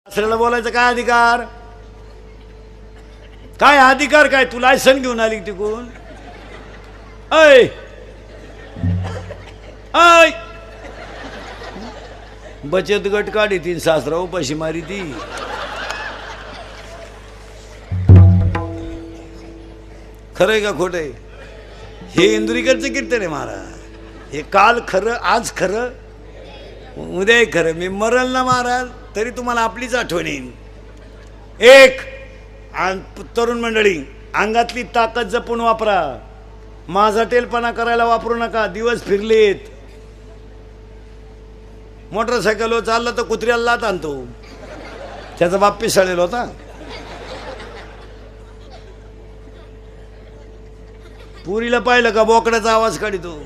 दुसऱ्याला बोलायचं काय अधिकार? काय अधिकार? काय तू लायसन घेऊन आली तिकून? ऐ ऐ बचत गट काढी तीन सासरा उपाशी मारी ती. खरंय का खोट आहे? हे इंदुरीकरचं कीर्तन आहे महाराज. हे काल खरं, आज खरं, उद्या खरं. मी मरल ना महाराज तरी तुम्हाला आपलीच आठवण येईल. एक तरुण मंडळी, अंगातली ताकद जपून वापरा. माझा टेलपणा करायला वापरू नका. दिवस फिरलेत. मोटरसायकलवर चालला तर कुत्र्याला लात आणतो. त्याचा बाप पिसाळलेला होता. पुरीला पाहिलं का बोकड्याचा आवाज काढितो.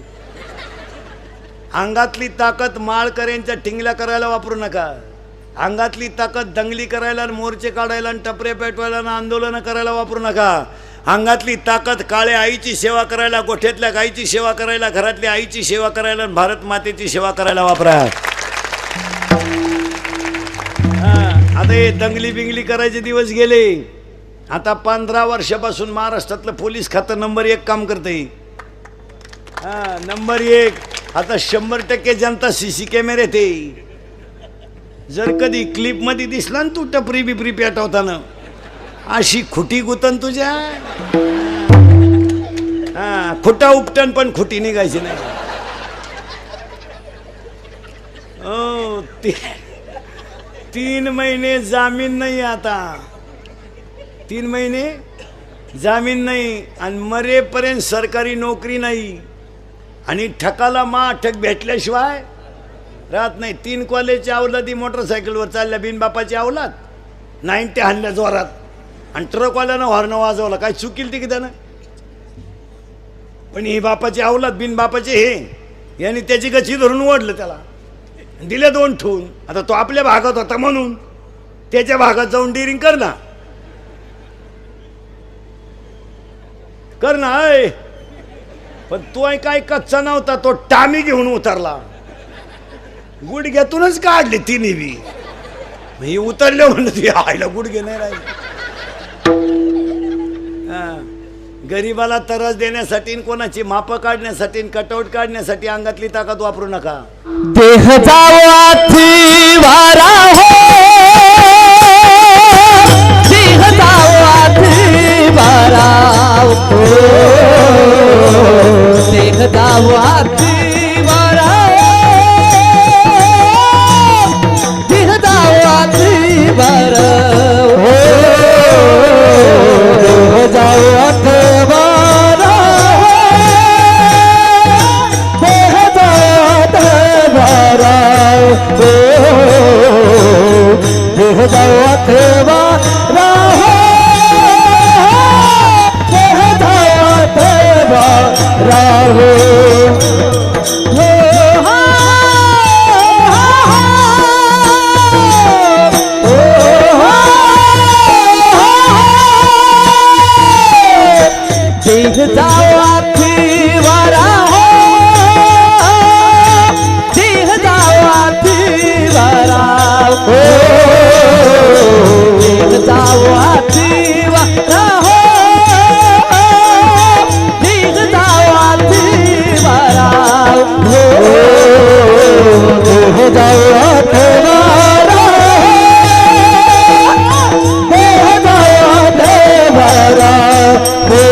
अंगातली ताकद माळकऱ्यांच्या टिंगल्या करायला वापरू नका. अंगातली ताकद दंगली करायला, मोर्चे काढायला, टपरे पेटवायला, आंदोलन करायला वापरू नका. अंगातली ताकद काळ्या आईची सेवा करायला, गोठ्यातल्या गाईची सेवा करायला, घरातल्या आईची सेवा करायला, भारत मातेची सेवा करायला वापरा. आता हे दंगली बिंगली करायचे दिवस गेले. आता 15 वर्षापासून महाराष्ट्रातलं पोलीस खातं नंबर 1 काम करते. नंबर 1. आता 100% जनता CC कॅमेरे ते. जर कधी क्लिप मध्ये दिसला ना तू टपरी बिपरी पेटवताना, अशी खुटी गुतन तुझ्या. खुटा उपटन पण खुटी निघायची नाही. ओ 3 महिने जामीन नाही. आता 3 महिने जामीन नाही आणि मरेपर्यंत सरकारी नोकरी नाही. आणि ठकाला ठक भेटल्याशिवाय राहत नाही. 3 कॉलेजच्या अवलादी मोटरसायकलवर चालल्या बिनबापाची अवलाद. 90 हाणल्या जोरात आणि ट्रकवाल्यानं हॉर्न वाजवला. काय चुकील ती की त्यानं? पण ही बापाची अवलाद बिनबापाचे हे यांनी त्याची गची धरून ओढलं, त्याला दिले 2 ठेवून. आता तो आपल्या भागात होता म्हणून त्याच्या भागात जाऊन डिरिंग कर ना, कर ना. पण तो काय कच्चा नव्हता, तो टामी घेऊन उतरला. गुडघ्यातूनच काढले तिन्ही बी. मी उतरले म्हणलं ती आईला गुडघे नाही राहिले. गरीबाला तरस देण्यासाठी, कोणाची माप काढण्यासाठी, कटआउट काढण्यासाठी अंगातली ताकद वापरू नका. देह जावाची वारा हो, देह जावाची वारा हो, देह जावाची वारा हो, देह जावाची वारा हो, देह जावाची वारा हो, देह जावाची वारा हो, देह जावाची वारा हो, देह जावाची वारा हो. देह जावाची वारा हो, देह जावाची वारा हो, देह जावाची वारा हो, देह जावाची वारा हो, देह जावाची वारा हो, देह जावाची वारा हो.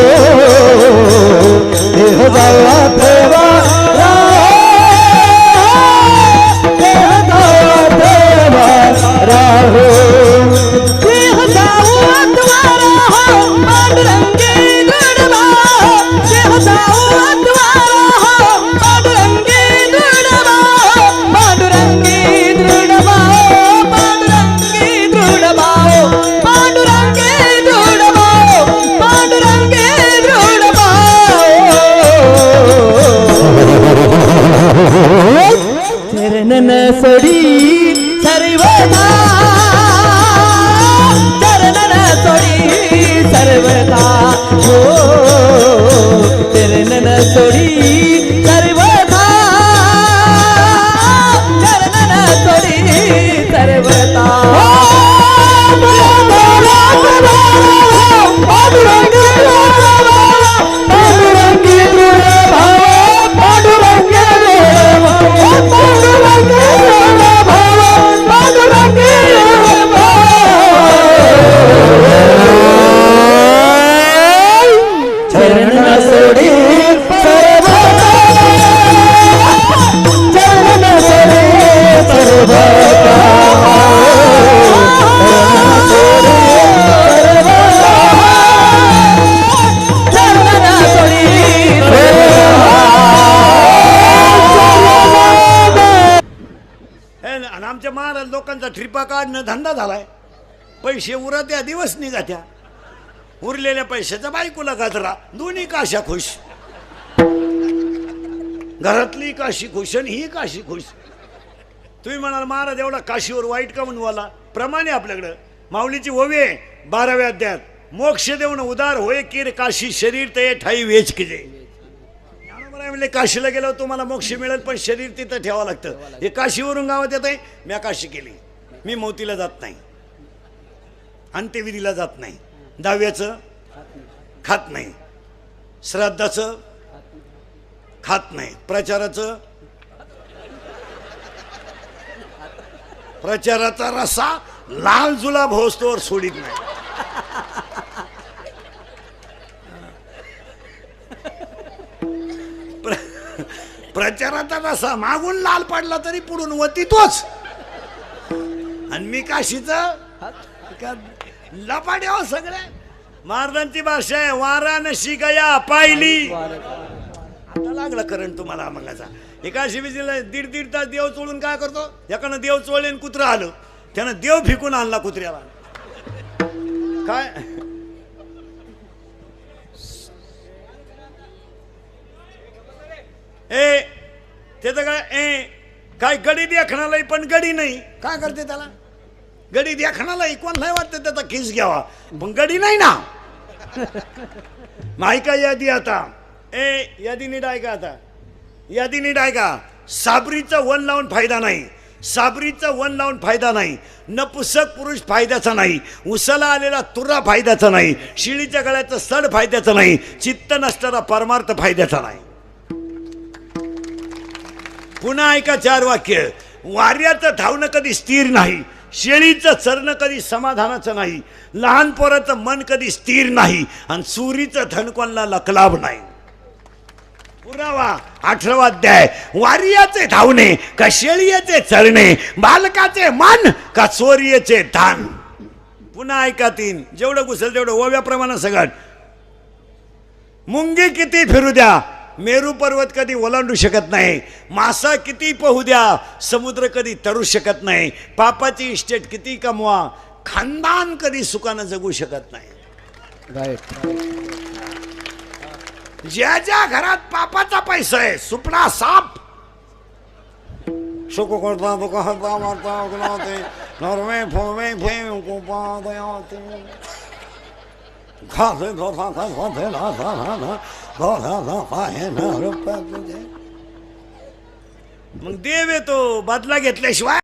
झालाय. पैसे उरत्या दिवस निघत्या, उरलेल्या पैशाचा बायकोला गाजरा, दोन्ही काशा खुश. घरातली काशी खुश आणि ही काशी खुश. तुम्ही म्हणाल महाराज एवढा काशीवर वाईट का म्हणून बोला? प्रमाणे आपल्याकडं माऊलीची ओवी 12व्या अध्यायात, मोक्ष देऊन उदार होय कीर काशी शरीर ते ठाई वेच किजे. म्हणजे काशीला गेल्यावर तुम्हाला मोक्ष मिळेल, पण शरीर तिथं ठेवावं लागतं. हे काशीवरून गावात येत आहे. मी काशी केली, मी मोतीला जात नाही, अंत्यविधीला जात नाही, दहाव्याचं खात नाही, श्राद्धाचं खात नाही, प्रचाराचा रसा लाल जुलाब होस्तोवर सोडित नाही. प्रचाराचा रसा मागून लाल पडला तरी पुढून वती तोच. आणि मी काशीचं लपाड्या सगळे. महाराजांची भाषा आहे, वाराणसी गया पाहिली. आता लागला करंट तुम्हाला मगाचा. एका शिबिजीला दीड तास देव चोळून काय करतो, एकानं देव चोळले आणि कुत्रा आलं, त्यानं देव फेकून आणला कुत्र्याला. काय ए त्याचं काय गडी देखणालाही पण गडी नाही. काय करते त्याला? गडी देखणालाही कोणालाही वाटतं त्याचा खिस घ्यावा, पण गडी नाही ना. माहिका यादी आता यादी नीट ऐका. आता यादी नीट ऐका. साबरीचा वन लावून फायदा नाही, साबरीचा वन लावून फायदा नाही, नपुसक पुरुष फायद्याचा नाही, उसाला आलेला तुरा फायद्याचा नाही, शिळीच्या गळ्याचं सड फायद्याचं नाही, चित्त नसणारा परमार्थ फायद्याचा नाही. पुन्हा ऐका 4 वाक्य. वाऱ्याचं धावणं कधी स्थिर नाही, शेळीचं चरणं कधी समाधानाचं नाही, लहान पोराचं मन कधी स्थिर नाही, आणि सुरीचं धन कोणाला लकलाभ नाही. पुरावा 18वा अध्याय. वारियाचे धावणे का शेळीचे चरणे, बालकाचे मन का चोरीचे धान. पुन्हा ऐका 3. जेवढं घुसल तेवढं ओव्याप्रमाणे सगळं. मुंगी किती फिरू द्या, मेरू पर्वत कधी ओलांडू शकत नाही, मासा किती पोहू द्या, समुद्र कधी तरू शकत नाही, पापाची इस्टेट किती कमवा, खानदान कधी सुखानं जगू शकत नाही. ज्या ज्या घरात पापाचा पैसा आहे, सुपडा साप सुख करता मग देव येतो बदला घेतल्याशिवाय.